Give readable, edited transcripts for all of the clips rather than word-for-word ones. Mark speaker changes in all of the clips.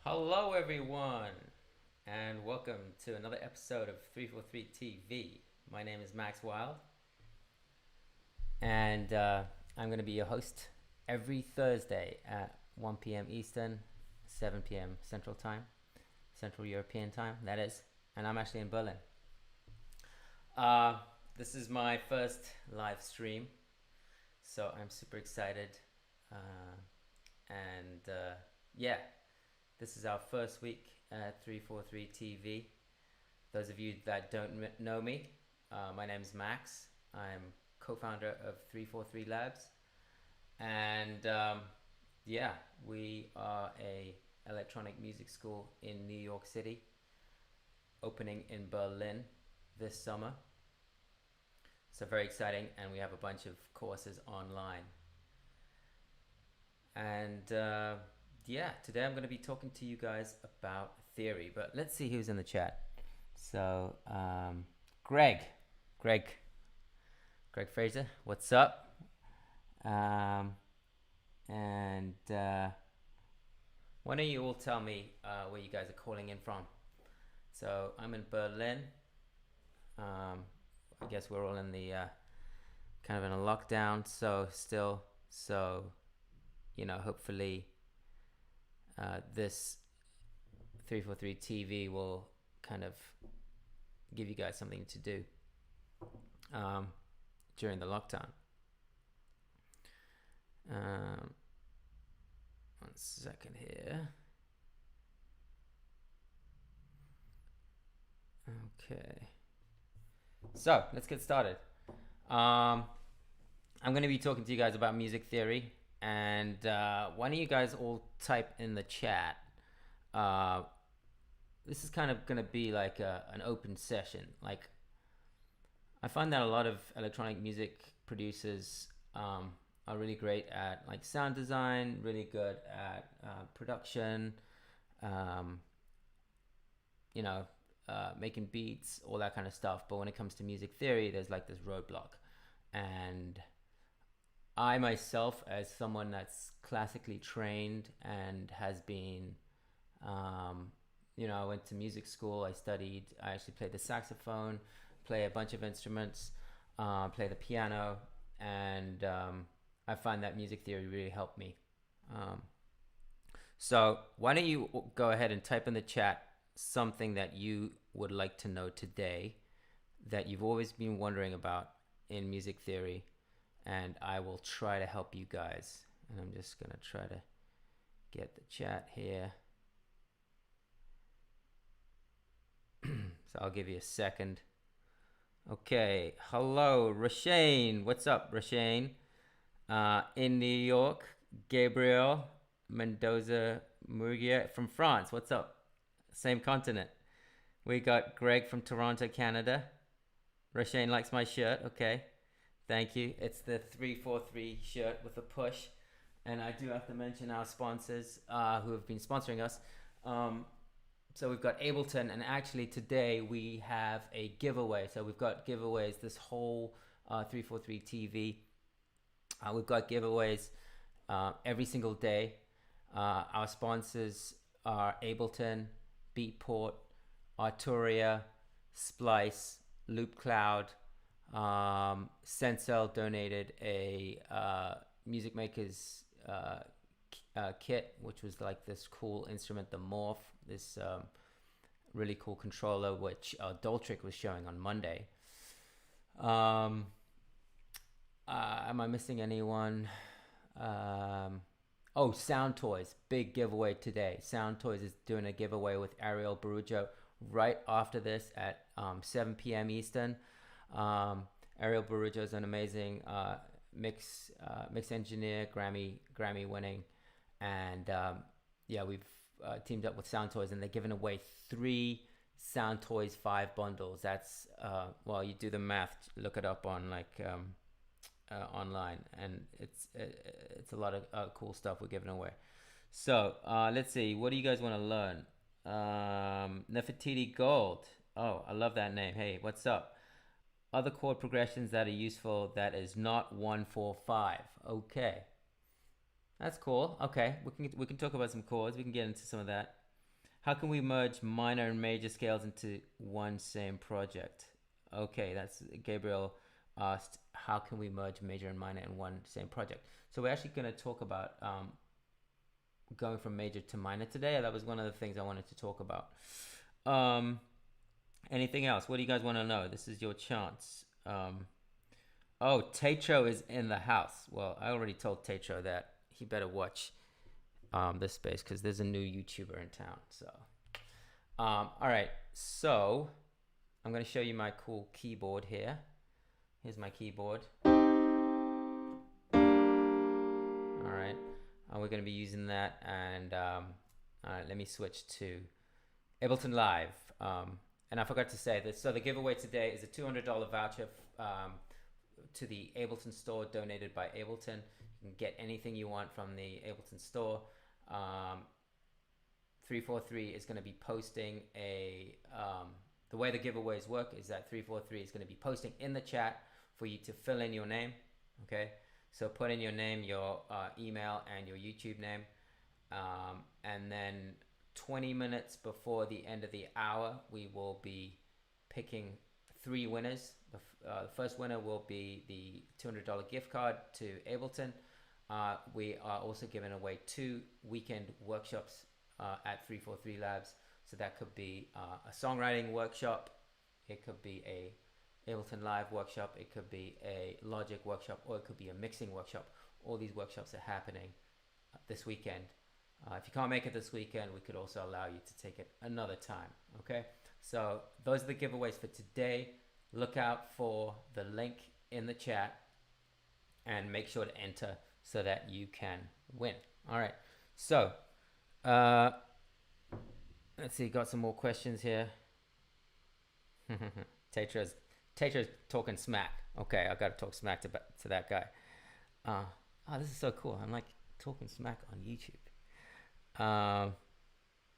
Speaker 1: Hello, everyone, and welcome to another episode of 343 TV. My name is Max Wild, and I'm going to be your host every Thursday at 1 p.m. Eastern, 7 p.m. Central Time, Central European Time, that is, and I'm actually in Berlin. Uh, this is my first live stream, so I'm super excited, uh, and yeah. This is our first week at 343 TV. Those of you that don't know me, my name is Max. I'm co-founder of 343 Labs, and yeah, we are a electronic music school in New York City, opening in Berlin this summer. So very exciting, and we have a bunch of courses online. And yeah, today I'm going to be talking to you guys about theory, but let's see who's in the chat. So, Greg, Greg, Greg Fraser, what's up? And why don't you all tell me where you guys are calling in from? So I'm in Berlin. I guess we're all in the kind of in a lockdown, so still, so hopefully this 343 TV will kind of give you guys something to do during the lockdown. One second here. Okay. So let's get started. I'm going to be talking to you guys about music theory. And why don't you guys all type in the chat? This is kind of going to be like an open session. Like, I find that a lot of electronic music producers are really great at like sound design, really good at production, making beats, all that kind of stuff. But when it comes to music theory, there's like this roadblock. And I myself, as someone that's classically trained and has been, I went to music school, I actually played the saxophone, play a bunch of instruments, play the piano, and I find that music theory really helped me. So why don't you go ahead and type in the chat something that you would like to know today that you've always been wondering about in music theory, and I will try to help you guys. And I'm just gonna try to get the chat here. So I'll give you a second. Okay, hello, Rashane. What's up, Rashane? In New York, Gabriel Mendoza Murgia from France. What's up? Same continent. We got Greg from Toronto, Canada. Rashane likes my shirt. Okay. Thank you. It's the 343 shirt with a push. And I do have to mention our sponsors who have been sponsoring us. So we've got Ableton, and actually today we have a giveaway. So we've got giveaways this whole 343 TV. We've got giveaways every single day. Our sponsors are Ableton, Beatport, Arturia, Splice, Loop Cloud. Sensel donated a Music Maker's kit, which was like this cool instrument, the Morph, this really cool controller, which dolltr was showing on Monday. Am I missing anyone? Sound Toys, big giveaway today. Sound Toys is doing a giveaway with Ariel Barujo right after this at 7 p.m. Eastern. Ariel Barujo is an amazing mix engineer, Grammy winning, and we've teamed up with Sound Toys, and they're giving away 3 Sound Toys 5 bundles. That's you do the math, look it up on online, and it's a lot of cool stuff we're giving away. So let's see, what do you guys want to learn? Nefertiti Gold. Oh, I love that name. Hey, what's up? Other chord progressions that are useful that is not 1-4-5. Okay, that's cool. Okay, we can talk about some chords. We can get into some of that. How can we merge minor and major scales into one same project? Okay, that's Gabriel asked, how can we merge major and minor in one same project? So we're actually going to talk about going from major to minor today. That was one of the things I wanted to talk about. Anything else? What do you guys want to know? This is your chance. Oh, TAETRO is in the house. Well, I already told TAETRO that he better watch this space because there's a new YouTuber in town. So, all right. So, I'm going to show you my cool keyboard here. Here's my keyboard. All right. We're going to be using that. And all right, let me switch to Ableton Live. And I forgot to say this. So the giveaway today is a $200 voucher to the Ableton store donated by Ableton. You can get anything you want from the Ableton store. 343 is going to be posting the way the giveaways work is that 343 is going to be posting in the chat for you to fill in your name. Okay, so put in your name, your email, and your YouTube name, and then 20 minutes before the end of the hour, we will be picking 3 winners. The first winner will be the $200 gift card to Ableton. We are also giving away 2 weekend workshops at 343 Labs. So that could be a songwriting workshop, it could be a Ableton Live workshop, it could be a Logic workshop, or it could be a mixing workshop. All these workshops are happening this weekend. If you can't make it this weekend, we could also allow you to take it another time. Okay, so those are the giveaways for today. Look out for the link in the chat and make sure to enter so that you can win. All right, so let's see, got some more questions here. TAETRO's talking smack. Okay, I gotta talk smack to that guy. Oh, this is so cool. I'm like talking smack on YouTube.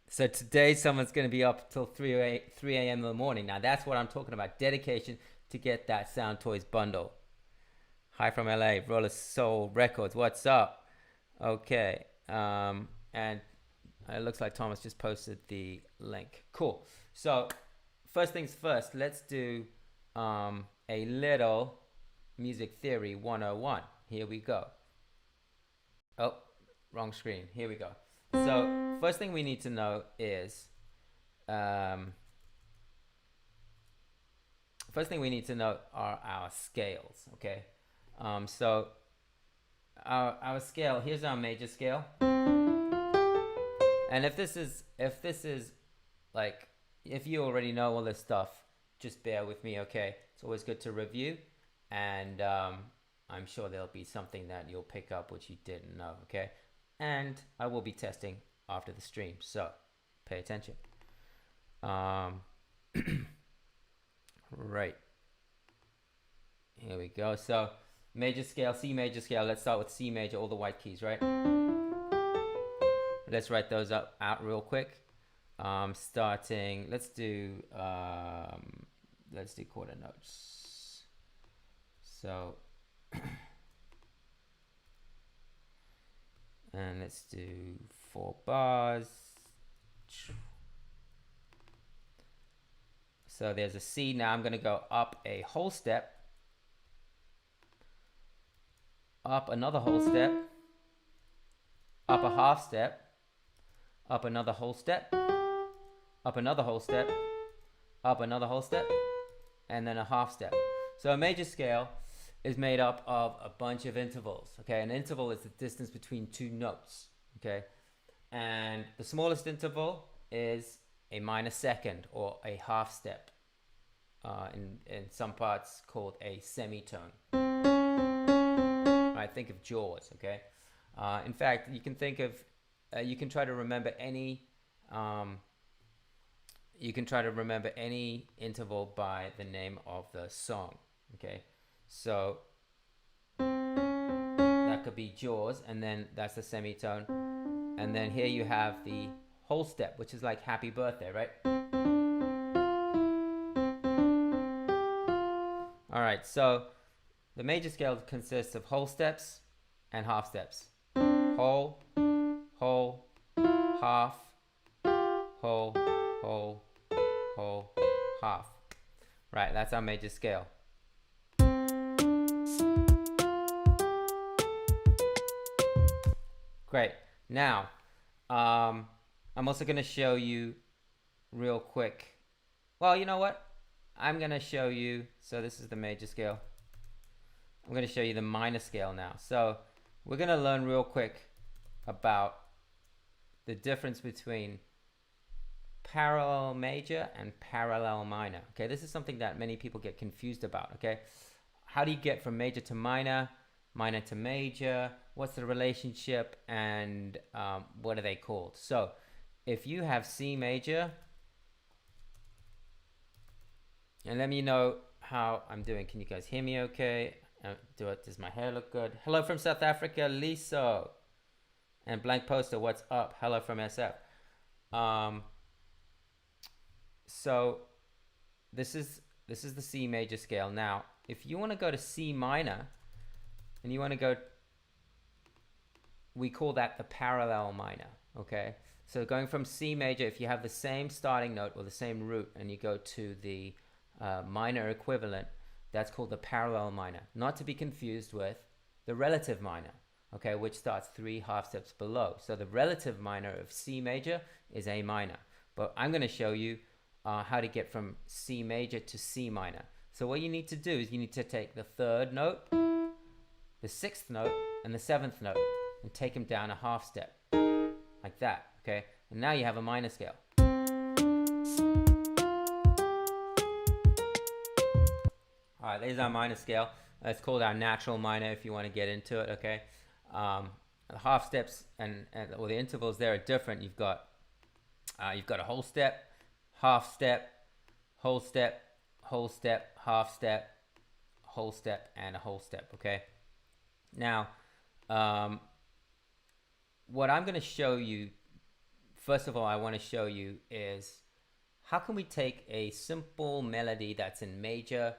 Speaker 1: So today someone's going to be up till 3 a.m. in the morning. Now that's what I'm talking about. Dedication to get that Sound Toys bundle. Hi from LA, Roller Soul Records. What's up? Okay. And it looks like Thomas just posted the link. Cool. So first things first, let's do a little music theory 101. Here we go. Oh, wrong screen. Here we go. So first thing we need to know is first thing we need to know are our scales. Okay, so our scale, here's our major scale, and if this is like, if you already know all this stuff, just bear with me. Okay, it's always good to review, and I'm sure there'll be something that you'll pick up which you didn't know. Okay, and I will be testing after the stream, so pay attention. Right, here we go. So major scale, C major scale. Let's start with C major, all the white keys, right? Let's write those out real quick. Starting, let's do quarter notes. So and let's do 4 bars. So there's a C. Now I'm going to go up a whole step, up another whole step, up a half step, up another whole step, up another whole step, up another whole step, and then a half step. So a major scale is made up of a bunch of intervals. Okay, an interval is the distance between 2 notes. Okay, and the smallest interval is a minor second or a half step. In some parts called a semitone. Right, think of Jaws. Okay, in fact, you can think of you can try to remember any interval by the name of the song. Okay, so that could be Jaws, and then that's the semitone, and then here you have the whole step, which is like Happy Birthday, right? All right, so the major scale consists of whole steps and half steps. Whole, whole, half, whole, whole, whole, half. Right, that's our major scale. Great. Now, I'm also going to show you real quick. Well, you know what? I'm going to show you, so this is the major scale. I'm going to show you the minor scale now. So we're going to learn real quick about the difference between parallel major and parallel minor. Okay, this is something that many people get confused about. Okay, how do you get from major to minor, minor to major? What's the relationship, and what are they called? So if you have C major, and let me know how I'm doing. Can you guys hear me okay? Does my hair look good? Hello from South Africa, Liso. And blank poster, what's up? Hello from SF. So this is the C major scale. Now, if you want to go to C minor, and you want to go, we call that the parallel minor. Okay. So going from C major, if you have the same starting note or the same root, and you go to the minor equivalent, that's called the parallel minor. Not to be confused with the relative minor, okay, which starts 3 half steps below. So the relative minor of C major is A minor. But I'm going to show you how to get from C major to C minor. So what you need to do is you need to take the 3rd note, the 6th note, and the 7th note, and take them down a half step, like that, okay? And now you have a minor scale. All right, there's our minor scale. It's called our natural minor if you want to get into it, okay? The half steps or the intervals there are different. You've got a whole step, half step, whole step, whole step, half step, whole step, and a whole step, okay? Now, what I'm going to show you, first of all, I want to show you is how can we take a simple melody that's in major,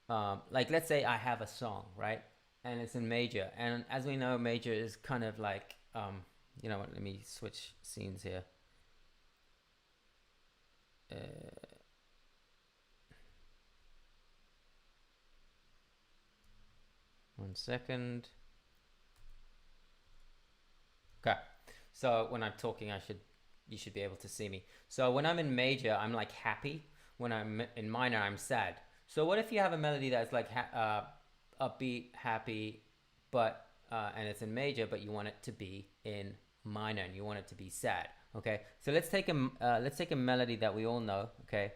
Speaker 1: like let's say I have a song, right? And it's in major. And as we know, major is kind of like, you know what, let me switch scenes here. 1 second. Okay. So when I'm talking, you should be able to see me. So when I'm in major, I'm like happy. When I'm in minor, I'm sad. So what if you have a melody that's like upbeat, happy, but and it's in major, but you want it to be in minor and you want it to be sad? Okay. So let's take a melody that we all know. Okay.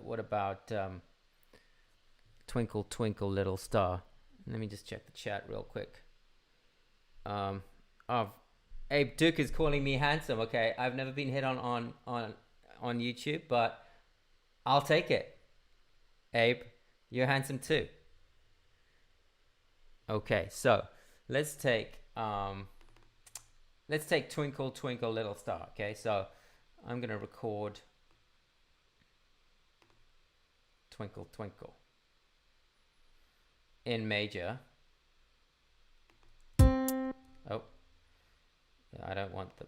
Speaker 1: What about Twinkle Twinkle Little Star? Let me just check the chat real quick. Oh, Abe Duke is calling me handsome. Okay, I've never been hit on YouTube, but I'll take it. Abe, you're handsome too. Okay, so let's take Twinkle Twinkle Little Star. Okay, so I'm gonna record Twinkle Twinkle in major. Oh, I don't want the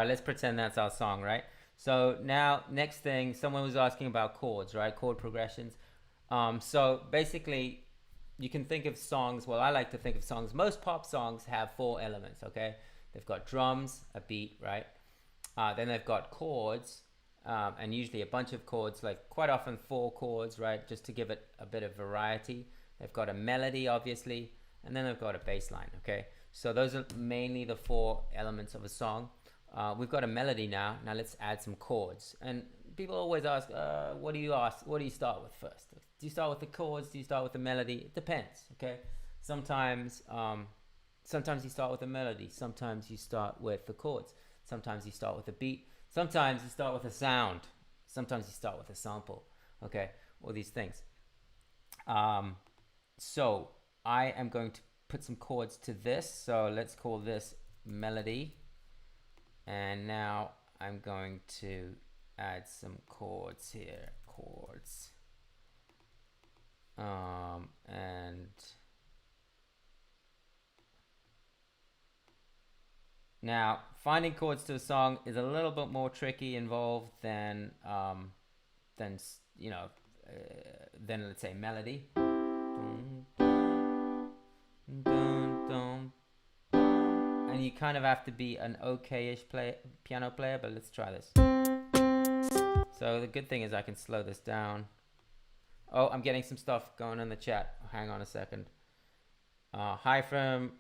Speaker 1: let's pretend that's our song, right? So now, next thing, someone was asking about chords, right? Chord progressions. So basically, you can think of songs, well, I like to think of songs, most pop songs have 4 elements, okay? They've got drums, a beat, right? Then they've got chords, and usually a bunch of chords, like quite often 4 chords, right? Just to give it a bit of variety. They've got a melody, obviously, and then they've got a bass line, okay? So those are mainly the 4 elements of a song. We've got a melody now. Now let's add some chords. And people always ask, what do you start with first? Do you start with the chords? Do you start with the melody? It depends, okay? Sometimes, sometimes you start with a melody. Sometimes you start with the chords. Sometimes you start with a beat. Sometimes you start with a sound. Sometimes you start with a sample. Okay, all these things. So I am going to put some chords to this. So let's call this melody. And now I'm going to add some chords here. Chords. And now finding chords to a song is a little bit more tricky, involved than you know, than let's say melody. And you kind of have to be an okay-ish piano player, but let's try this. So the good thing is I can slow this down. Oh, I'm getting some stuff going in the chat. Hang on a second. Hi from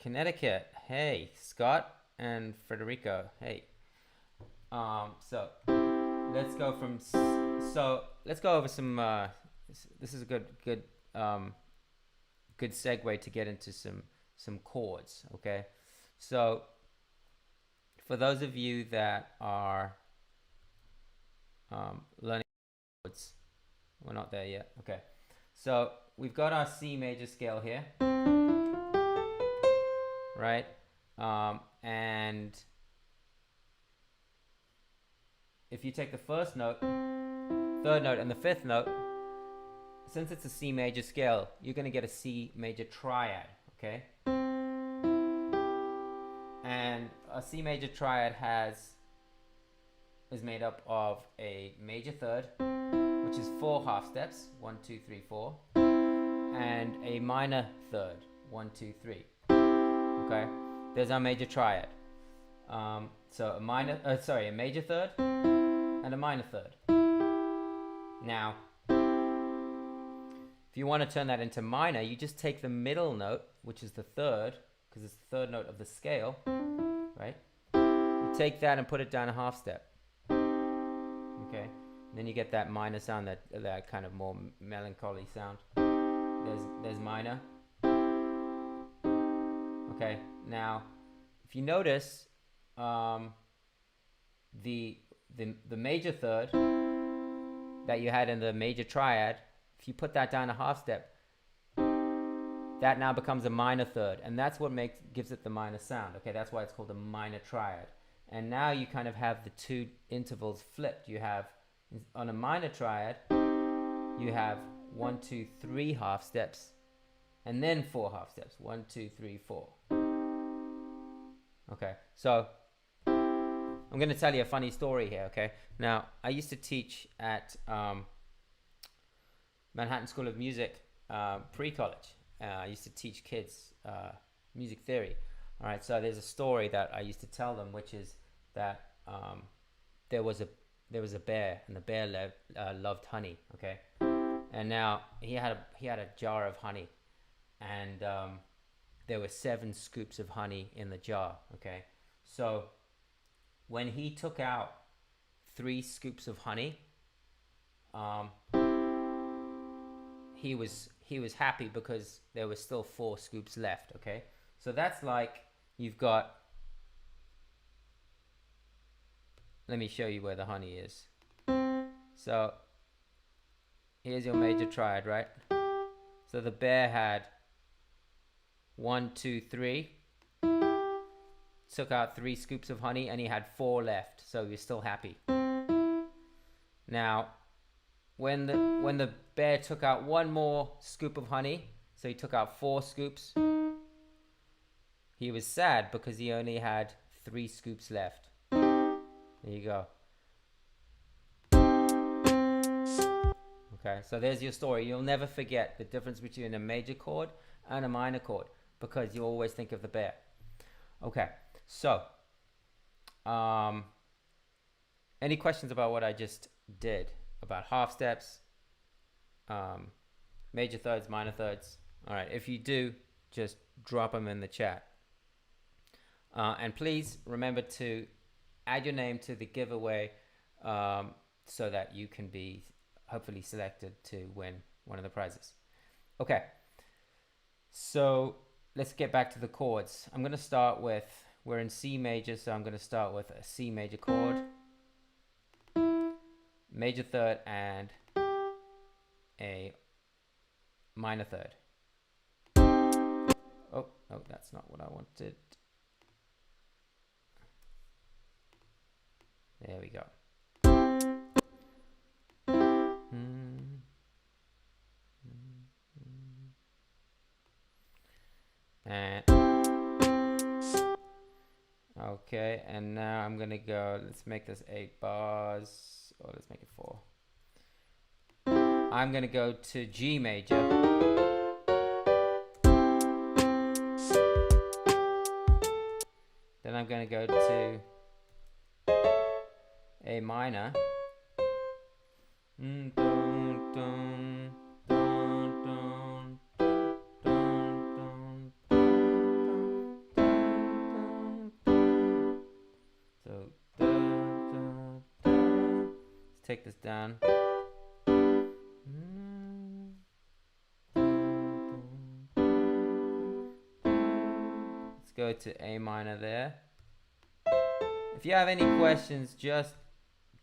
Speaker 1: Connecticut. Hey, Scott and Federico. Hey. So let's go from. So let's go over some. This is a good segue to get into some chords. Okay. So for those of you that are learning chords, we're not there yet. Okay. So we've got our C major scale here, right? And if you take the first note, third note, and the fifth note, since it's a C major scale, you're going to get a C major triad, okay? And a C major triad is made up of a major third, which is 4 half steps, 1, 2, 3, 4, and a minor third, 1, 2, 3. Okay, there's our major triad. So a major third and a minor third. Now, if you want to turn that into minor, you just take the middle note, which is the third, because it's the third note of the scale, right? You take that and put it down a half step. Okay, and then you get that minor sound, that kind of more melancholy sound. There's minor. Okay, now if you notice, the major third that you had in the major triad, if you put that down a half step, that now becomes a minor third, and that's what gives it the minor sound. Okay, that's why it's called a minor triad. And now you kind of have the two intervals flipped. You have, on a minor triad, you have 1, 2, 3 half steps, and then 4 half steps. 1, 2, 3, 4. Okay, so I'm going to tell you a funny story here. Okay, now I used to teach at Manhattan School of Music pre-college. I used to teach kids music theory. All right, so there's a story that I used to tell them, which is that there was a bear, and the bear loved honey. Okay, and now he had a jar of honey, and there were 7 scoops of honey in the jar. Okay, so when he took out 3 scoops of honey, he was happy because there were still 4 scoops left. Okay, so that's like you've got. Let me show you where the honey is. So here's your major triad, right? So the bear had 1, 2, 3. Took out 3 scoops of honey, and he had 4 left, so he was still happy. Now, when the bear took out 1 more scoop of honey, so he took out 4 scoops, he was sad because he only had 3 scoops left. There you go. Okay, so there's your story. You'll never forget the difference between a major chord and a minor chord, because you always think of the bear. Okay, so any questions about what I just did about half steps, major thirds, minor thirds? All right, if you do, just drop them in the chat. And please remember to add your name to the giveaway so that you can be hopefully selected to win one of the prizes. Okay, So let's get back to the chords. I'm going to start with, we're in C major, so I'm going to start with a C major chord, major third, and a minor third. Oh, that's not what I wanted. There we go. And okay, and now I'm gonna go, let's make this 8 bars, or let's make it 4. I'm gonna go to G major, then I'm gonna go to A minor, take this down. Let's go to A minor there. If you have any questions, just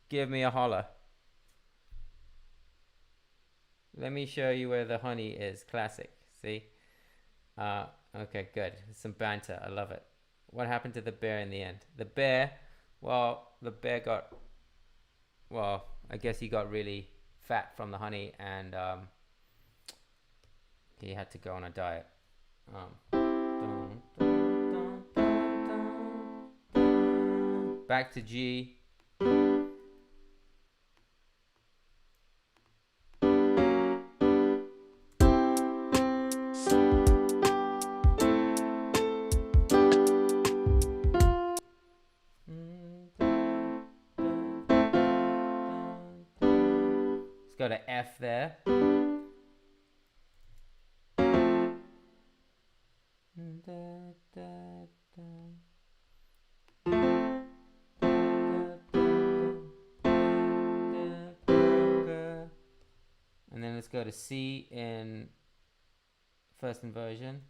Speaker 1: give me a holler. Let me show you where the honey is. Classic. See? Okay, good. Some banter. I love it. What happened to the bear in the end? The bear, well, the bear got, well, I guess he got really fat from the honey, and he had to go on a diet. Back to G. Let's go to F there. And then let's go to C in first inversion.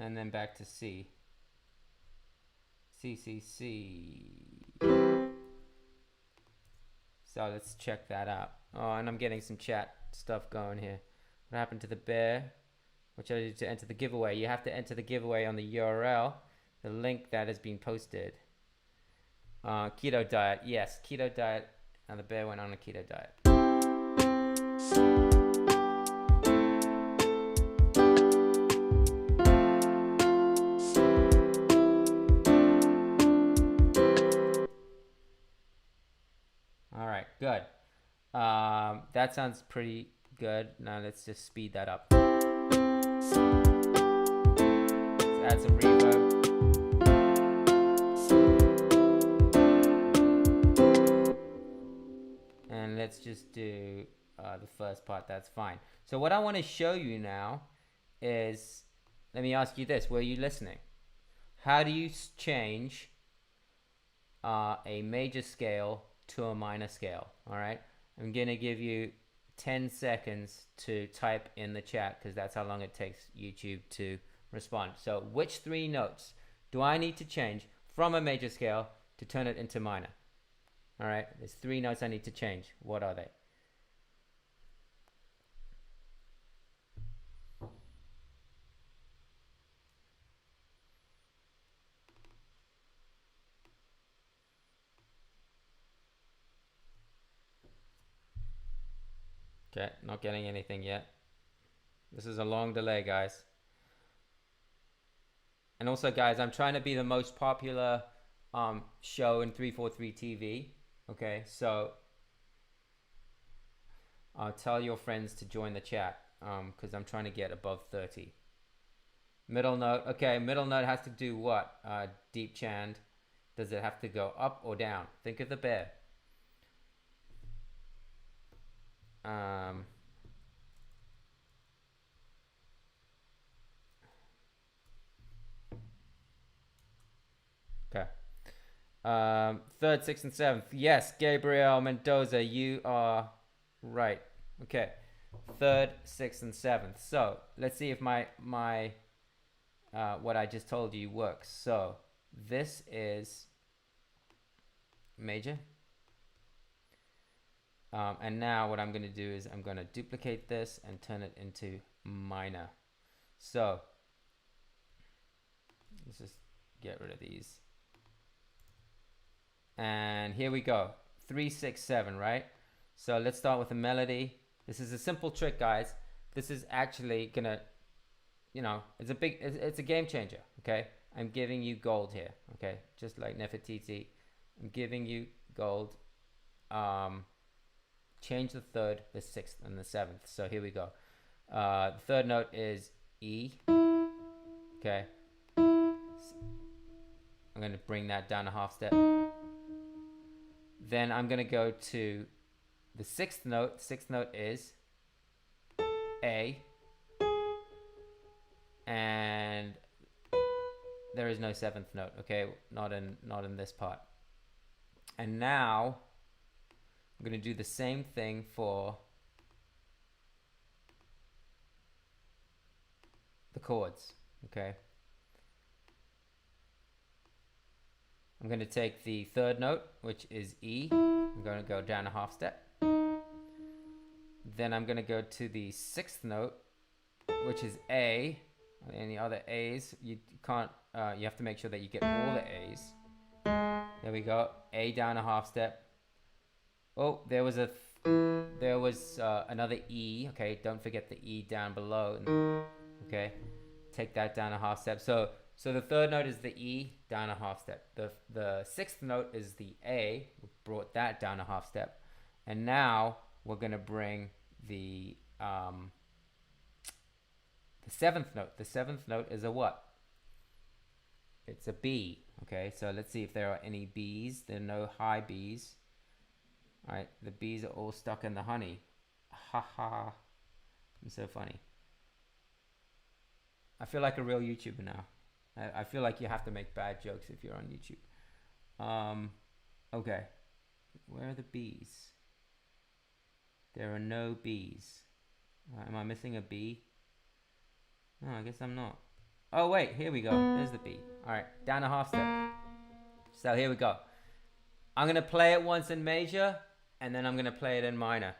Speaker 1: And then back to C. C, C, C. So let's check that out. Oh, and I'm getting some chat stuff going here. What happened to the bear? What should I do to enter the giveaway? You have to enter the giveaway on the URL, the link that has been posted. Keto diet. Yes, keto diet. And the bear went on a keto diet. Good. That sounds pretty good. Now let's just speed that up. Let's add some reverb. And let's just do the first part. That's fine. So what I want to show you now is, let me ask you this. Were you listening? How do you change a major scale to a minor scale? All right, I'm gonna give you 10 seconds to type in the chat, because that's how long it takes YouTube to respond. So which 3 notes do I need to change from a major scale to turn it into minor? All right, there's 3 notes I need to change. What are they? Okay, not getting anything yet. This is a long delay, guys. And also, guys, I'm trying to be the most popular show in 343 TV. Okay, so tell your friends to join the chat, because I'm trying to get above 30. Middle note. Okay, middle note has to do what? Deep chant. Does it have to go up or down? Think of the bear. Okay. Third, sixth, and seventh. Yes, Gabriel Mendoza, you are right. Okay. Third, sixth, and seventh. So let's see if my what I just told you works. So this is major. And now what I'm going to do is I'm going to duplicate this and turn it into minor. So let's just get rid of these. And here we go. 3, 6, 7, right? So let's start with a melody. This is a simple trick, guys. This is actually gonna, you know, it's a game changer, okay? I'm giving you gold here, okay? Just like Nefertiti, I'm giving you gold. Change the third, the sixth, and the seventh. So here we go. The third note is E, okay? I'm gonna bring that down a half step. Then I'm gonna go to the sixth note. Sixth note is A, and there is no seventh note. Okay, not in this part. And now I'm gonna do the same thing for the chords. Okay. I'm going to take the third note, which is E. I'm going to go down a half step. Then I'm going to go to the sixth note, which is A. Any other A's, you can't, you have to make sure that you get all the A's. There we go. A down a half step. Oh, there was another E. Okay, don't forget the E down below. Okay, take that down a half step. So the third note is the E, down a half step. The sixth note is the A, we brought that down a half step. And now we're gonna bring the seventh note. The seventh note is a what? It's a B, okay? So let's see if there are any B's. There are no high B's. All right, the B's are all stuck in the honey. Ha ha, I'm so funny. I feel like a real YouTuber now. I feel like you have to make bad jokes if you're on YouTube. Okay. Where are the B's? There are no B's. Am I missing a B? No, I guess I'm not. Oh, wait. Here we go. There's the B. All right. Down a half step. So here we go. I'm going to play it once in major, and then I'm going to play it in minor.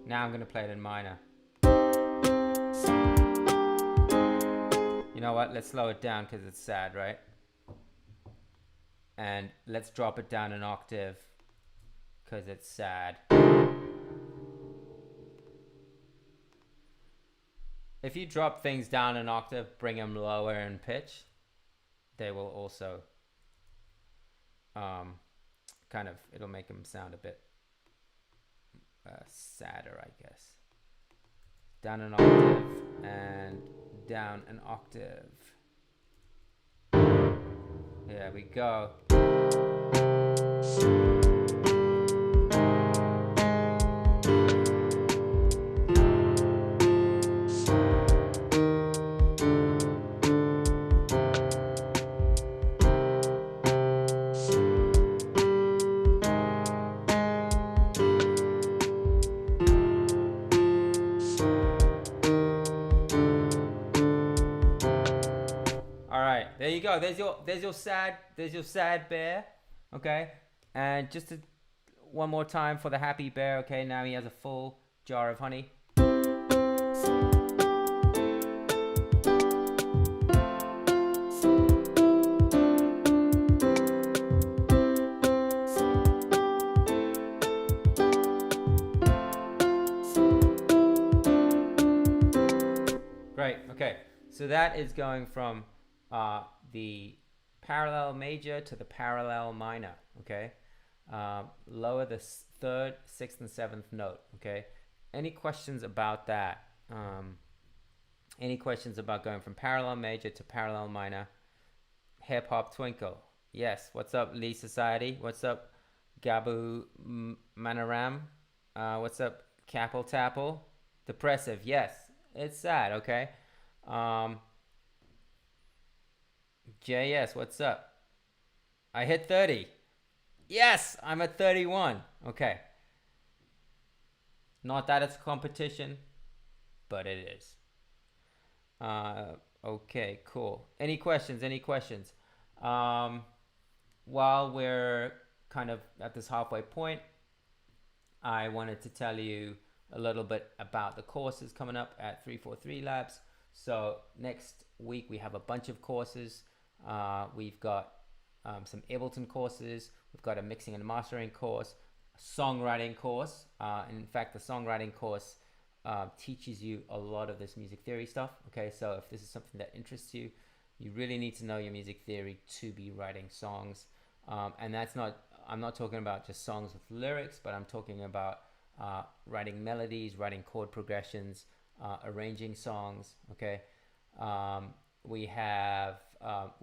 Speaker 1: Now I'm going to play it in minor. You know what? Let's slow it down because it's sad, right? And let's drop it down an octave because it's sad. If you drop things down an octave, bring them lower in pitch, they will also kind of, it'll make them sound a bit sadder, I guess. Down an octave and down an octave. There we go. There you go. There's your sad bear. Okay, and just one more time for the happy bear. Okay, now he has a full jar of honey. Great. Okay, so that is going from the parallel major to the parallel minor. Okay, lower the third, sixth, and seventh note. Okay, any questions about that? Any questions about going from parallel major to parallel minor? Hip Hop Twinkle. Yes. What's up, Lee Society? What's up, Gabu Manaram? What's up, Capel Tapple? Depressive. Yes. It's sad. Okay. JS. What's up? I hit 30. Yes. I'm at 31. Okay. Not that it's a competition, but it is. Okay, cool. Any questions? Any questions? While we're kind of at this halfway point, I wanted to tell you a little bit about the courses coming up at 343 Labs. So next week we have a bunch of courses. We've got some Ableton courses. We've got a mixing and mastering course, a songwriting course. In fact, the songwriting course teaches you a lot of this music theory stuff. Okay, so if this is something that interests you, you really need to know your music theory to be writing songs. And that's not, I'm not talking about just songs with lyrics, but I'm talking about writing melodies, writing chord progressions, arranging songs. Okay, we've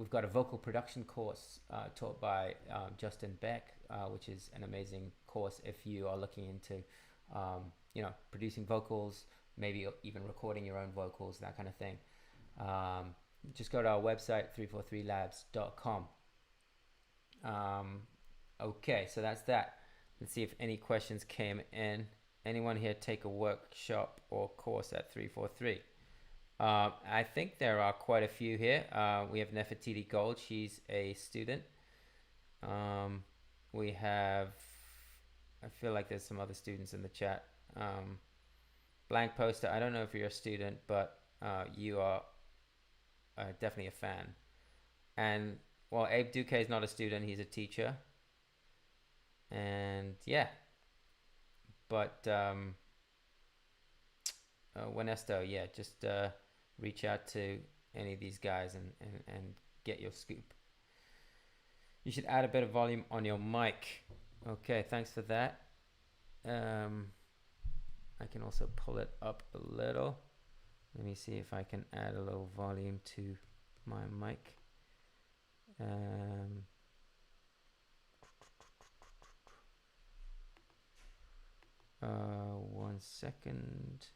Speaker 1: got a vocal production course taught by Justin Beck, which is an amazing course if you are looking into producing vocals, maybe even recording your own vocals, that kind of thing. Just go to our website, 343labs.com. Okay, so that's that. Let's see if any questions came in. Anyone here take a workshop or course at 343? I think there are quite a few here. We have Nefertiti Gold. She's a student. We have, I feel like there's some other students in the chat. Blank Poster, I don't know if you're a student, but you are definitely a fan. And well, Abe Duque is not a student, he's a teacher. And yeah, but Wenesto, yeah, just reach out to any of these guys and get your scoop. You should add a bit of volume on your mic. Okay, thanks for that. I can also pull it up a little. Let me see if I can add a little volume to my mic. 1 second.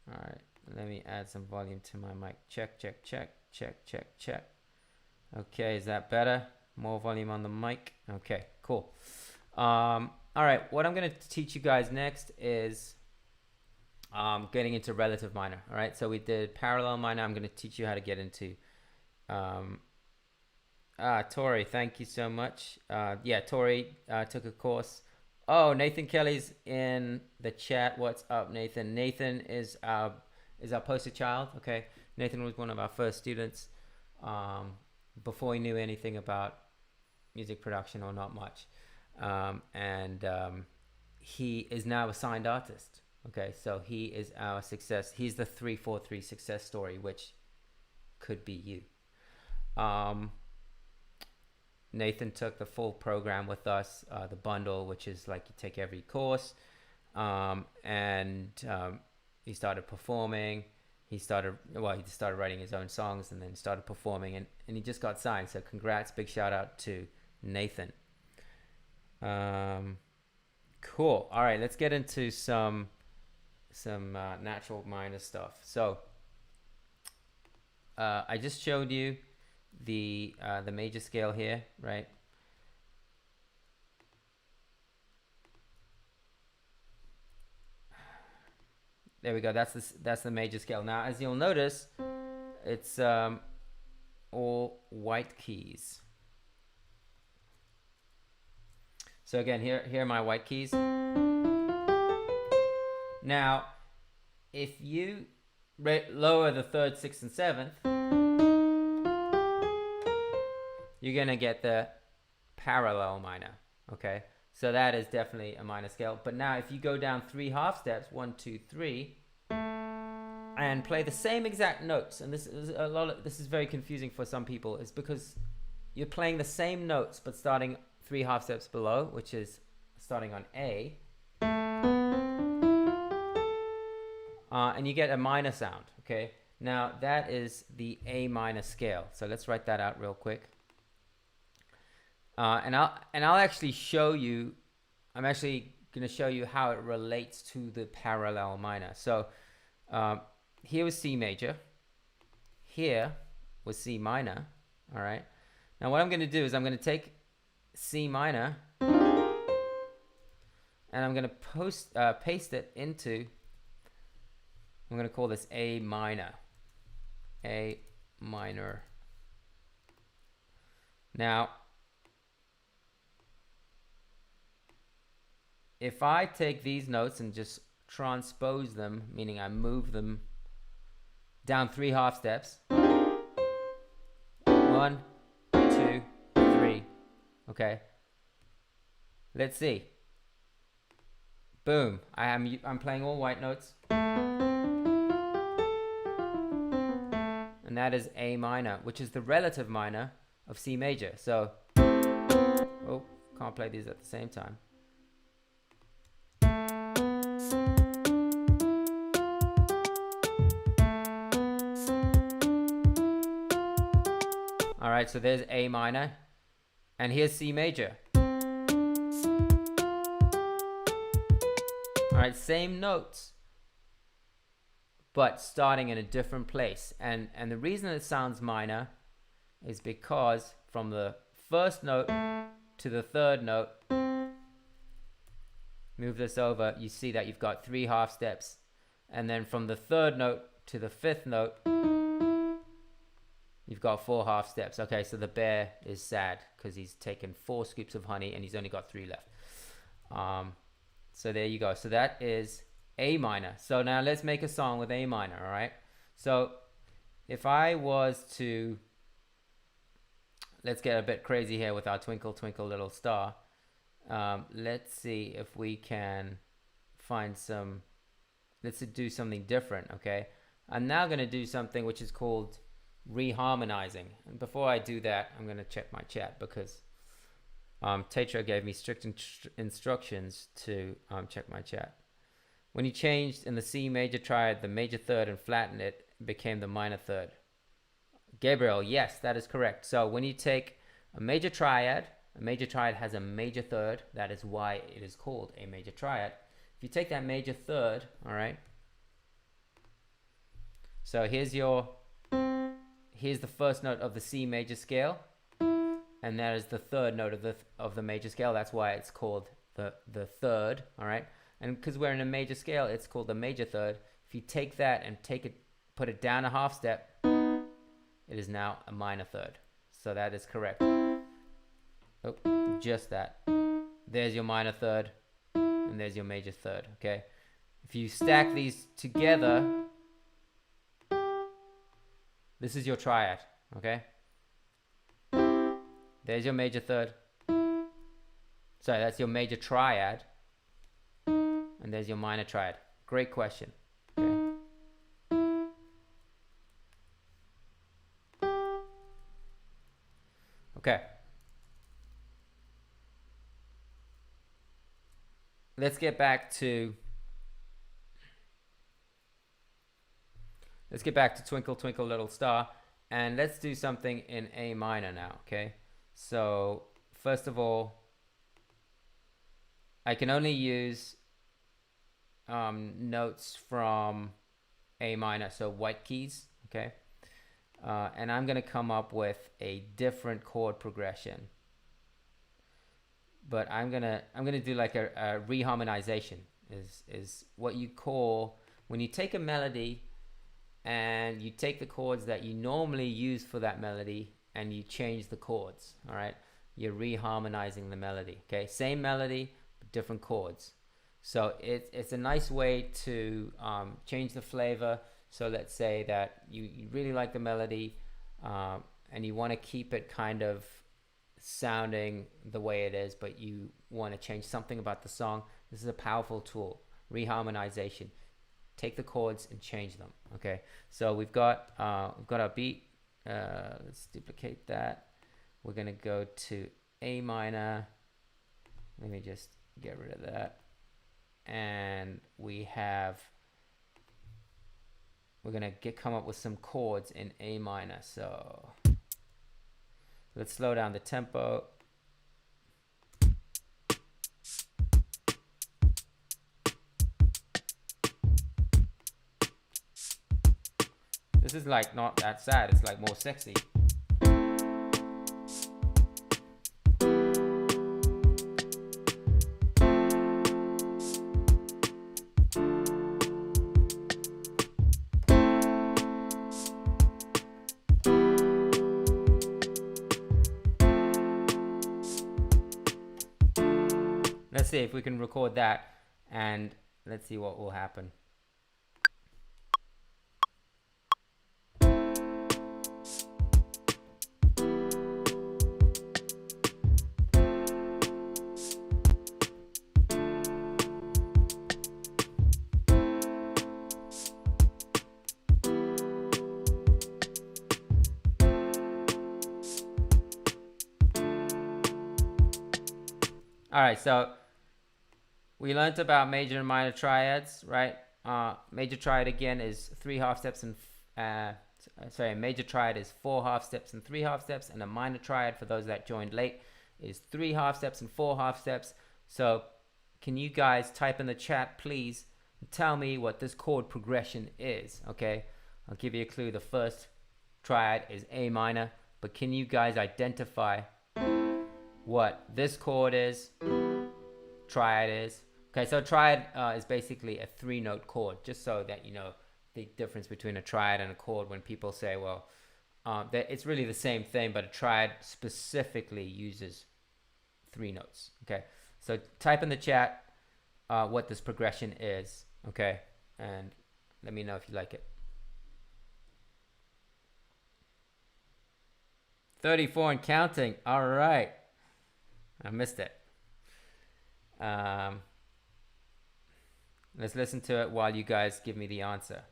Speaker 1: All right, let me add some volume to my mic. Check, check, check, check, check, check. Okay, is that better? More volume on the mic. Okay, cool. All right, what I'm going to teach you guys next is getting into relative minor. All right, so we did parallel minor. I'm going to teach you how to get into Tori, thank you so much. Yeah, Tori took a course. Oh, Nathan Kelly's in the chat. What's up, Nathan? Nathan is our poster child. Okay, Nathan was one of our first students before he knew anything about music production or not much, and he is now a signed artist. Okay, so he is our success. He's the 343 success story, which could be you. Nathan took the full program with us, the bundle, which is like you take every course, and he started performing. He started writing his own songs and then started performing, and he just got signed. So congrats, big shout out to Nathan. Cool. All right, let's get into some natural minor stuff. So I just showed you the major scale here, right? There we go. That's the major scale. Now, as you'll notice, it's all white keys. So again, here are my white keys. Now, if you lower the 3rd, 6th, and 7th, you're gonna get the parallel minor. Okay, so that is definitely a minor scale. But now, if you go down 3 half steps, 1, 2, 3, and play the same exact notes, and this is very confusing for some people, is because you're playing the same notes but starting 3 half steps below, which is starting on A, And you get a minor sound, okay? Now that is the A minor scale. So let's write that out real quick. And I'll actually show you, I'm actually going to show you how it relates to the parallel minor. So here was C major, here was C minor, all right? Now what I'm going to do is I'm going to take C minor and I'm going to paste it into, I'm going to call this A minor. A minor. Now, if I take these notes and just transpose them, meaning I move them down 3 half steps. 1, 2, 3. Okay. Let's see. Boom. I'm playing all white notes. And that is A minor, which is the relative minor of C major. So, oh, can't play these at the same time. All right, so there's A minor, and here's C major. All right, same notes, but starting in a different place. And the reason it sounds minor is because from the first note to the third note, move this over, you see that you've got 3 half steps. And then from the third note to the 5th note, you've got 4 half steps. Okay, so the bear is sad because he's taken 4 scoops of honey and he's only got 3 left. So there you go. So that is A minor. So now let's make a song with A minor, all right? So if I was to, let's get a bit crazy here with our Twinkle Twinkle Little Star. Let's see if we can find some, let's do something different, okay? I'm now going to do something which is called reharmonizing. And before I do that, I'm going to check my chat because TAETRO gave me strict instructions to check my chat. When he changed in the C major triad the major third and flattened it, it became the minor third. Gabriel, yes, that is correct. So when you take a major triad has a major third. That is why it is called a major triad. If you take that major third, all right, so here's the first note of the C major scale, and that is the third note of the major scale. That's why it's called the third, all right? And because we're in a major scale, it's called the major third. If you take that and put it down a half step, it is now a minor third. So that is correct. Oh, just that. There's your minor third, and there's your major third, okay? If you stack these together, this is your triad, okay? There's your major third. Sorry, that's your major triad. And there's your minor triad. Great question. Okay. Okay. Let's get back to Twinkle Twinkle Little Star, and let's do something in A minor now, okay? So first of all, I can only use notes from A minor, so white keys, okay? And I'm gonna come up with a different chord progression, but I'm gonna do like a reharmonization is what you call when you take a melody and you take the chords that you normally use for that melody and you change the chords, all right? You're reharmonizing the melody, okay? Same melody, but different chords. So it's a nice way to change the flavor. So let's say that you really like the melody and you want to keep it kind of sounding the way it is, but you want to change something about the song. This is a powerful tool, reharmonization. Take the chords and change them, okay? So we've got our beat. Let's duplicate that. We're gonna go to A minor. Let me just get rid of that. and we're gonna come up with some chords in A minor. So let's slow down the tempo. This is like not that sad, it's like more sexy. Let's see if we can record that, and let's see what will happen. All right, so we learned about major and minor triads, right? Major triad again is 3 half steps and major triad is 4 half steps and 3 half steps, and a minor triad, for those that joined late, is 3 half steps and 4 half steps. So can you guys type in the chat, please, and tell me what this chord progression is? Okay, I'll give you a clue. The first triad is A minor, but can you guys identify what this chord is, triad is? Okay, so triad is basically a 3-note chord, just so that you know the difference between a triad and a chord. When people say, well, it's really the same thing, but a triad specifically uses 3 notes. Okay, so type in the chat what this progression is, okay, and let me know if you like it. 34 and counting. All right, I missed it. Let's listen to it while you guys give me the answer.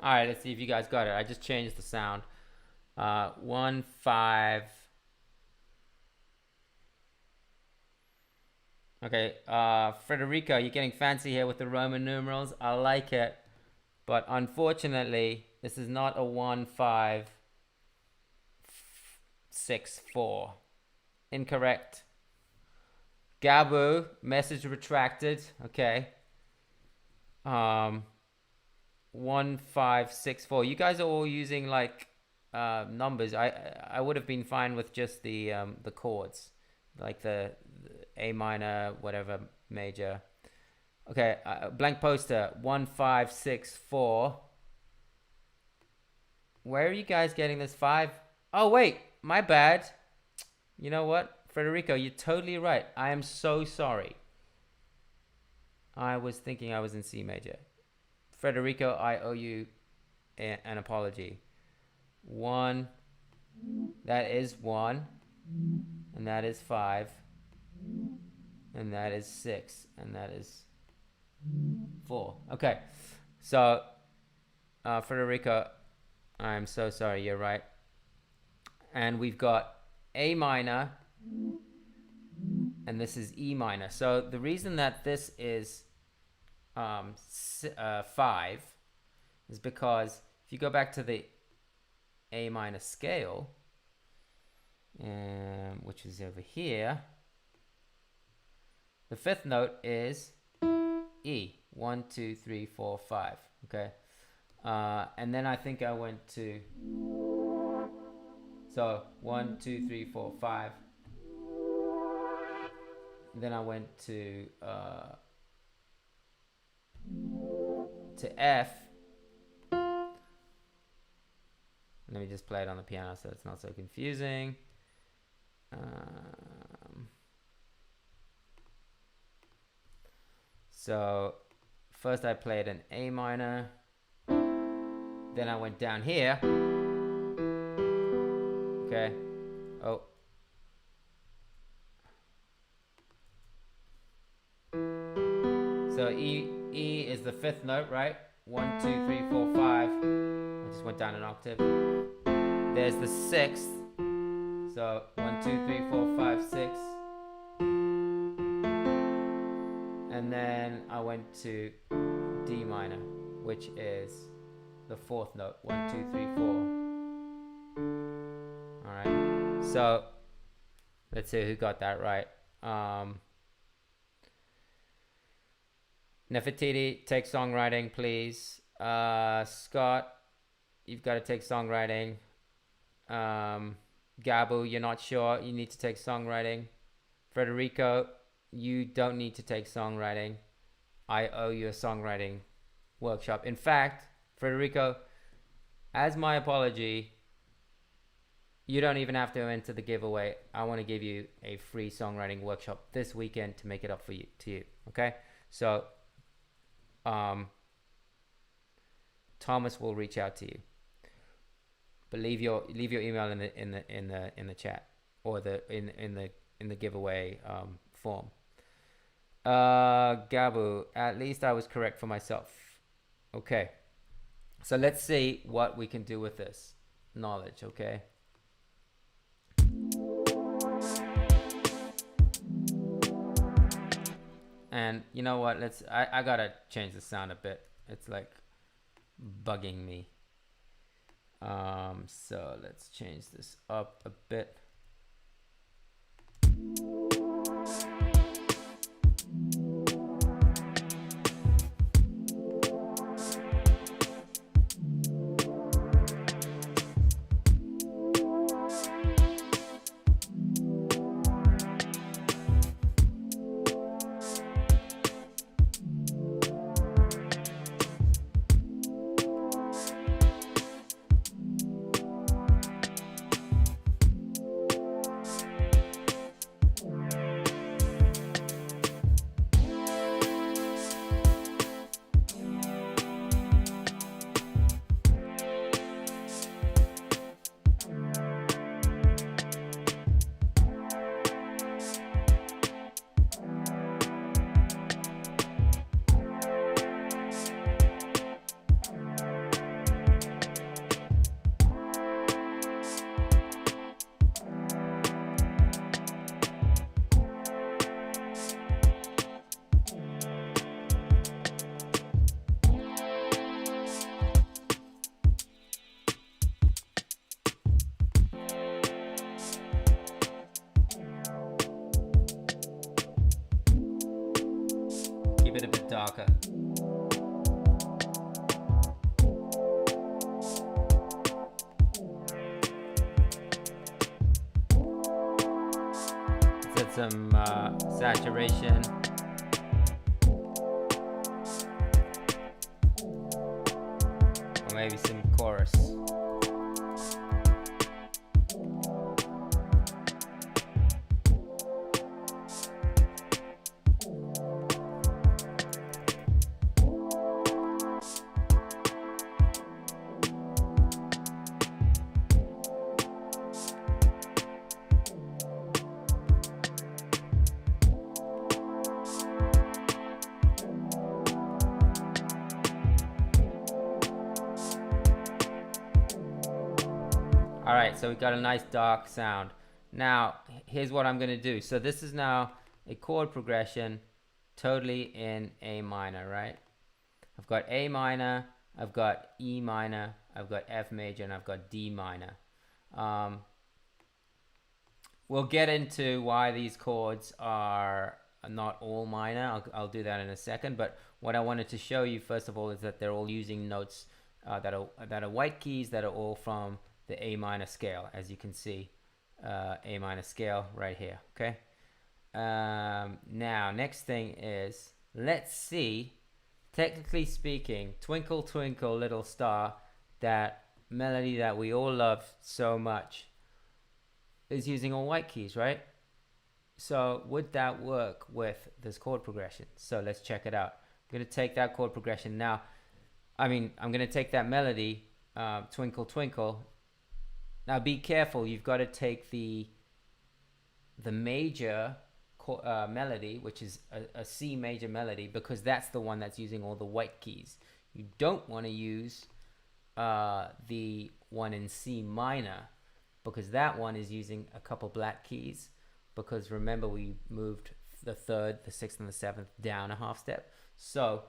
Speaker 1: All right, let's see if you guys got it. I just changed the sound. 1 5. Okay, Federico, you're getting fancy here with the Roman numerals. I like it, but unfortunately, this is not a 1 5 6 4. Incorrect. Gabu, message retracted. Okay. 1 5 6 4. You guys are all using like numbers. I would have been fine with just the chords, like the A minor, whatever, major. Okay, blank poster. 1 5 6 4. Where are you guys getting this 5? Oh wait, my bad. You know what, Federico, you're totally right. I am so sorry. I was thinking I was in C major. Federico, I owe you an apology. 1, that is 1, and that is 5, and that is 6, and that is 4. Okay, so Federico, I'm so sorry, you're right. And we've got A minor, and this is E minor. So the reason that this is 5 is because if you go back to the A minor scale, which is over here. The fifth note is E. 1, 2, 3, 4, 5. Okay. And then I think I went to, so 1, 2, 3, 4, 5. Then I went to F. Let me just play it on the piano so it's not so confusing. So first I played an A minor, then I went down here. Okay. Oh. So E is the fifth note, right? 1, 2, 3, 4, 5. I just went down an octave. There's the sixth. So 1, 2, 3, 4, 5, 6. And then I went to D minor, which is the fourth note. 1, 2, 3, 4. All right. So let's see who got that right. Nefertiti, take songwriting, please. Scott, you've got to take songwriting. Gabu, you're not sure, you need to take songwriting. Federico, you don't need to take songwriting. I owe you a songwriting workshop. In fact, Federico, as my apology, you don't even have to enter the giveaway. I want to give you a free songwriting workshop this weekend to make it up for you, okay? So Thomas will reach out to you. But leave your email in the chat, or in the giveaway form. Gabu, at least I was correct for myself. Okay, so let's see what we can do with this knowledge. Okay. And you know what? I gotta change the sound a bit. It's like bugging me. So let's change this up a bit. Keep it a bit darker. Let's add some saturation. Or maybe some chorus. All right, so we got a nice dark sound. Now, here's what I'm going to do. So this is now a chord progression totally in A minor, right? I've got A minor, I've got E minor, I've got F major, and I've got D minor. we'll get into why these chords are not all minor. I'll do that in a second. But what I wanted to show you first of all is that they're all using notes that are white keys that are all from the A minor scale, as you can see, A minor scale right here. Okay. Now next thing is, let's see, technically speaking, Twinkle Twinkle Little Star, that melody that we all love so much, is using all white keys, right? So would that work with this chord progression? So let's check it out. I'm going to take that chord progression now. I'm going to take that melody, Twinkle Twinkle. Now be careful, you've got to take the major melody, which is a C major melody, because that's the one that's using all the white keys. You don't want to use the one in C minor, because that one is using a couple black keys, because remember we moved the third, the sixth, and the seventh down a half step. So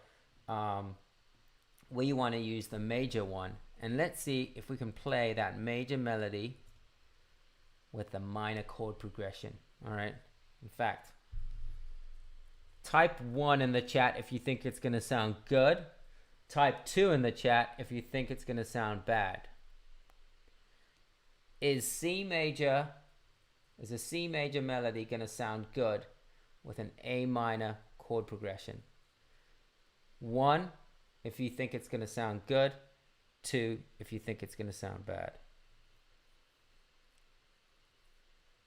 Speaker 1: we want to use the major one, and let's see if we can play that major melody with the minor chord progression. All right, in fact, type 1 in the chat if you think it's going to sound good. Type 2 in the chat if you think it's going to sound bad. Is a C major melody going to sound good with an A minor chord progression? 1, if you think it's going to sound good. 2, if you think it's going to sound bad.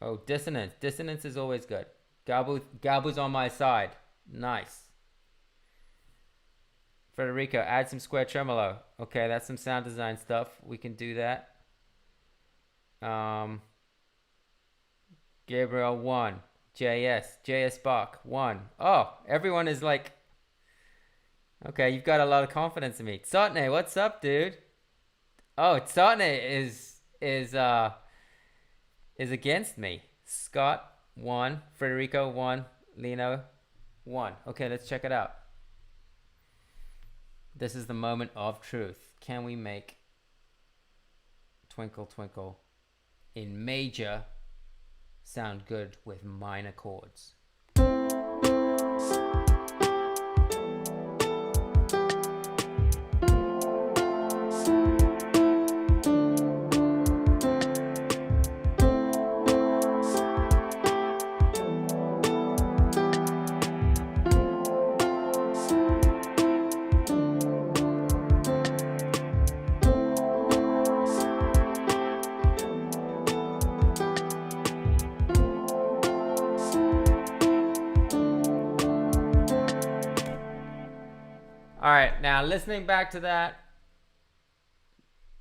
Speaker 1: Oh, dissonance. Dissonance is always good. Gabu's on my side. Nice. Federico, add some square tremolo. Okay, that's some sound design stuff. We can do that. Gabriel 1. JS Bach 1. Oh, everyone is like, okay, you've got a lot of confidence in me. Tsotne, what's up, dude? Oh, Tsotne is against me. Scott 1, Federico 1, Lino 1. Okay, let's check it out. This is the moment of truth. Can we make Twinkle Twinkle in major sound good with minor chords? All right, now listening back to that,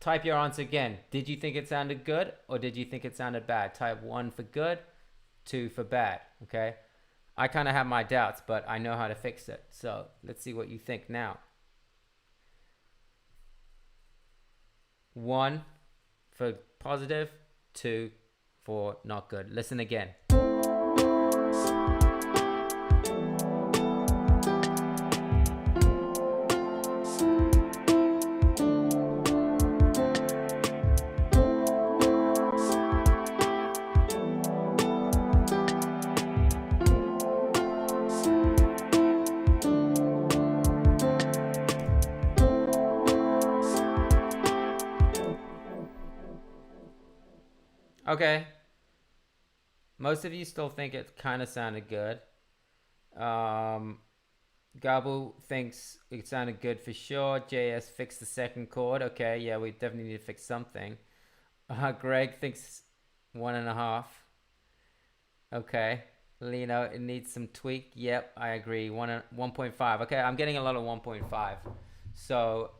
Speaker 1: type your answer again. Did you think it sounded good, or did you think it sounded bad? Type 1 for good, 2 for bad, okay? I kind of have my doubts, but I know how to fix it. So let's see what you think now. 1 for positive, 2 for not good. Listen again. Okay, most of you still think it kind of sounded good. Gabu thinks it sounded good for sure. JS fixed the second chord. Okay, yeah, we definitely need to fix something. Greg thinks 1.5. Okay, Lino, it needs some tweak. Yep, I agree. 1.5. Okay, I'm getting a lot of 1.5. So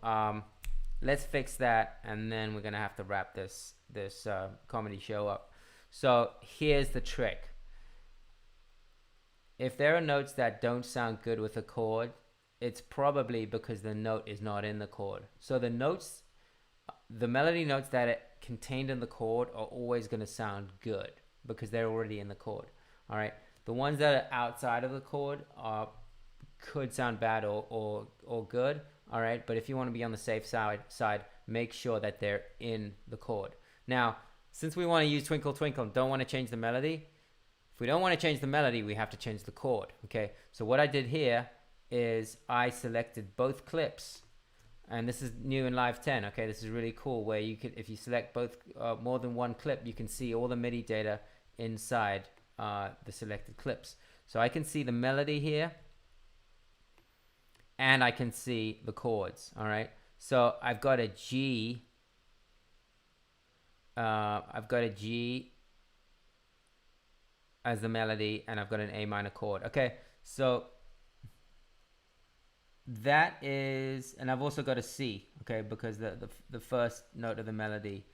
Speaker 1: let's fix that, and then we're gonna have to wrap this comedy show up. So here's the trick. If there are notes that don't sound good with a chord, it's probably because the note is not in the chord. So the melody notes that are contained in the chord are always going to sound good because they're already in the chord. All right. The ones that are outside of the chord could sound bad or good. All right. But if you want to be on the safe side, make sure that they're in the chord. Now, since we want to use Twinkle Twinkle and don't want to change the melody, if we don't want to change the melody, we have to change the chord. Okay, so what I did here is I selected both clips, and this is new in Live 10. Okay, this is really cool, where you can, if you select both more than one clip, you can see all the MIDI data inside the selected clips. So I can see the melody here, and I can see the chords. All right, so I've got a G. I've got a G as the melody, and I've got an A minor chord. Okay, so that is, and I've also got a C. Okay, because the first note of the melody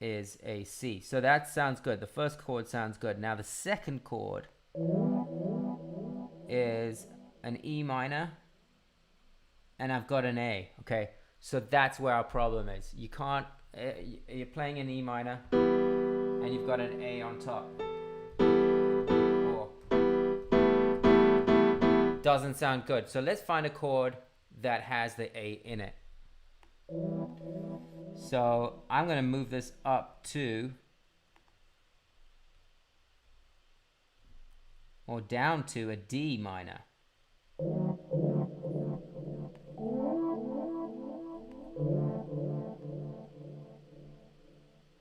Speaker 1: is a C. So that sounds good. The first chord sounds good. Now the second chord is an E minor, and I've got an A. Okay, so that's where our problem is. You can't, you're playing an E minor and you've got an A on top. Doesn't sound good. So let's find a chord that has the A in it. So I'm going to move this up to, or down to, a D minor.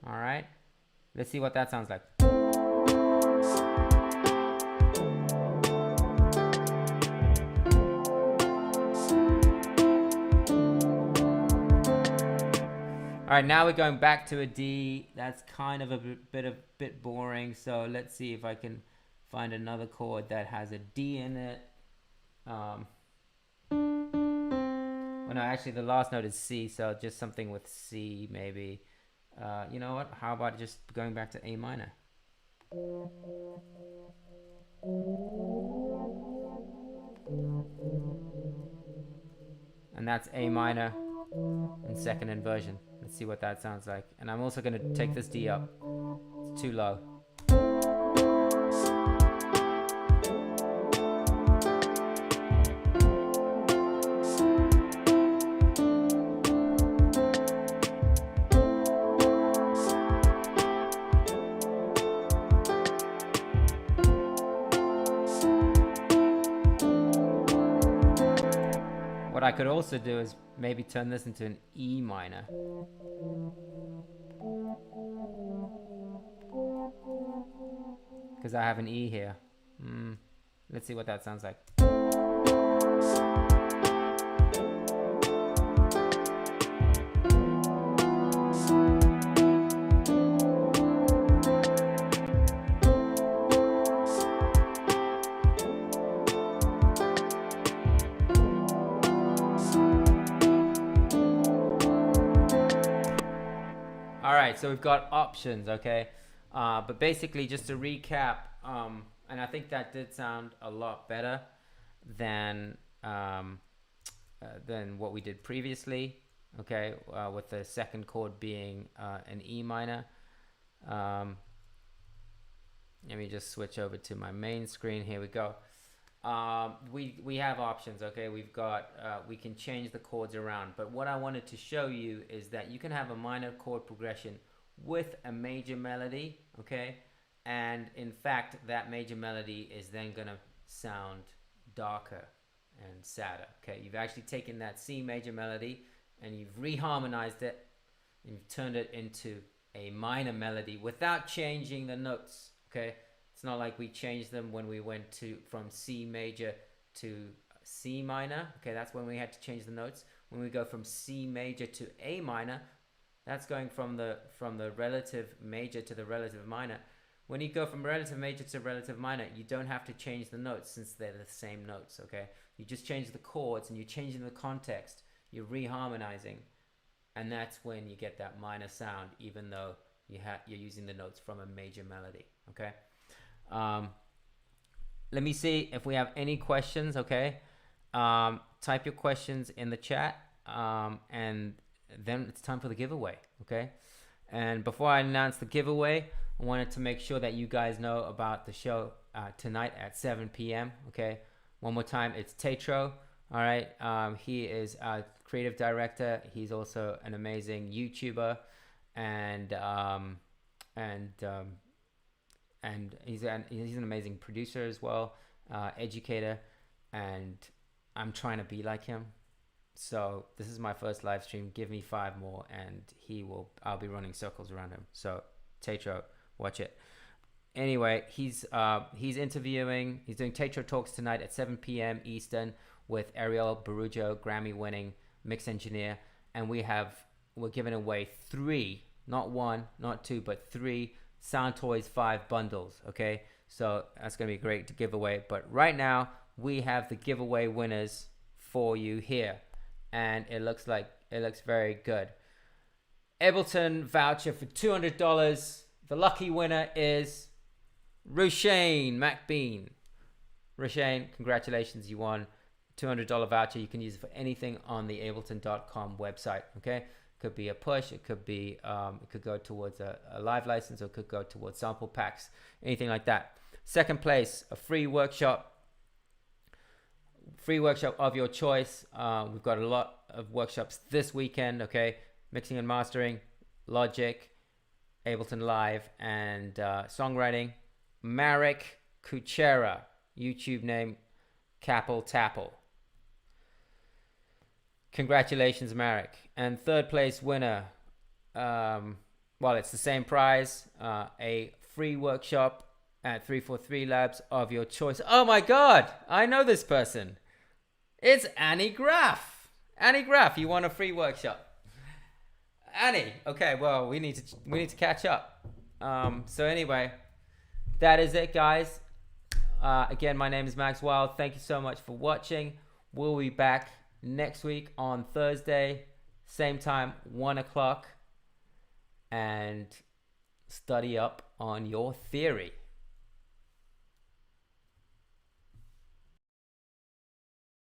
Speaker 1: All right, let's see what that sounds like. All right, now we're going back to a D. That's kind of a bit boring. So let's see if I can find another chord that has a D in it. Well, no, actually the last note is C, so just something with C maybe. You know what? How about just going back to A minor? And that's A minor in second inversion. Let's see what that sounds like. And I'm also going to take this D up. It's too low. What I could also do is maybe turn this into an E minor. Because I have an E here. Let's see what that sounds like. Alright, so we've got options, okay? But basically, just to recap, and I think that did sound a lot better than what we did previously, okay? With the second chord being an E minor. Let me just switch over to my main screen. Here we go. We have options, okay? We've got, we can change the chords around, but what I wanted to show you is that you can have a minor chord progression with a major melody, okay? And in fact, that major melody is then gonna sound darker and sadder, okay? You've actually taken that C major melody and you've reharmonized it and you've turned it into a minor melody without changing the notes, okay? It's not like we changed them when we went from C major to C minor. Okay, that's when we had to change the notes. When we go from C major to A minor, that's going from the relative major to the relative minor. When you go from relative major to relative minor, you don't have to change the notes since they're the same notes, okay? You just change the chords and you're changing the context. You're reharmonizing. And that's when you get that minor sound, even though you're using the notes from a major melody, okay? Let me see if we have any questions, okay? Type your questions in the chat, and then it's time for the giveaway, okay? And before I announce the giveaway, I wanted to make sure that you guys know about the show tonight at 7 p.m., okay? One more time, it's TAETRO, all right? He is a creative director. He's also an amazing YouTuber, and and he's an amazing producer as well, educator, and I'm trying to be like him. So this is my first live stream. Give me 5 more, and I'll be running circles around him. So TAETRO, watch it. Anyway, he's interviewing. He's doing TAETRO Talks tonight at 7 p.m. Eastern with Ariel Barujo, Grammy-winning mix engineer, and we're giving away 3, not 1, not 2, but 3 Sound Toys 5 bundles. Okay, so that's gonna be great to give away. But right now we have the giveaway winners for you here, and it looks very good. Ableton voucher for $200. The lucky winner is Rushane McBean. Rushane, congratulations, you won $200 voucher. You can use it for anything on the ableton.com website. Okay, could be a push, it could be it could go towards a live license, or it could go towards sample packs, anything like that. Second place, a free workshop of your choice. We've got a lot of workshops this weekend. Okay, mixing and mastering, Logic, Ableton Live, and songwriting. Marek Kuchera, YouTube name Capel Tapple. Congratulations, Marek. And third place winner, well, it's the same prize, a free workshop at 343 Labs of your choice. Oh my God, I know this person. It's Annie Graff. Annie Graff, you won a free workshop. Annie, okay, well, we need to catch up. So anyway, that is it, guys. Again, my name is Max Wild. Thank you so much for watching. We'll be back next week on Thursday, same time, 1 o'clock, and study up on your theory.